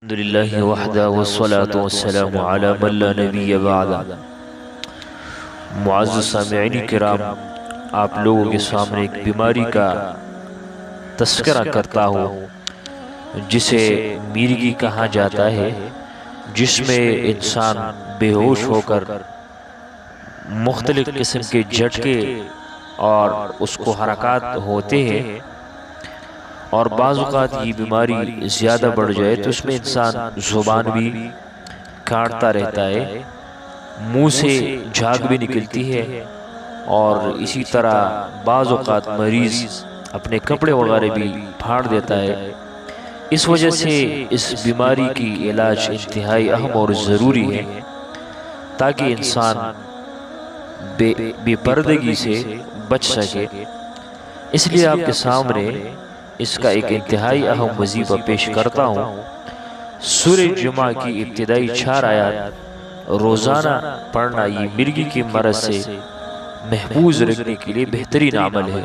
الحمدللہ وحدہ والصلاة والسلام علی من لا نبی بعد۔ معزز سامعین کرام، آپ لوگوں کے سامنے ایک بیماری کا تذکرہ کرتا ہوں جسے مرگی کہا جاتا ہے، جس میں انسان بے ہوش ہو کر مختلف قسم کے جھٹکے اور اس کو حرکات ہوتے ہیں، اور بعض اوقات یہ بیماری زیادہ بڑھ جائے تو اس میں انسان زبان بھی کاٹتا رہتا ہے، منہ سے جھاگ بھی نکلتی ہے، اور اسی طرح بعض اوقات مریض اپنے کپڑے وغیرہ بھی پھاڑ دیتا ہے۔ اس وجہ سے اس بیماری کی علاج انتہائی اہم اور ضروری ہے تاکہ انسان بے پردگی سے بچ سکے۔ اس لیے آپ کے سامنے اس کا ایک انتہائی اہم وظیفہ پیش کرتا ہوں۔ سورہ جمعہ کی ابتدائی 4 آیات روزانہ پڑھنا یہ مرگی کے مرض سے محفوظ رکھنے کے لیے بہترین عمل ہے۔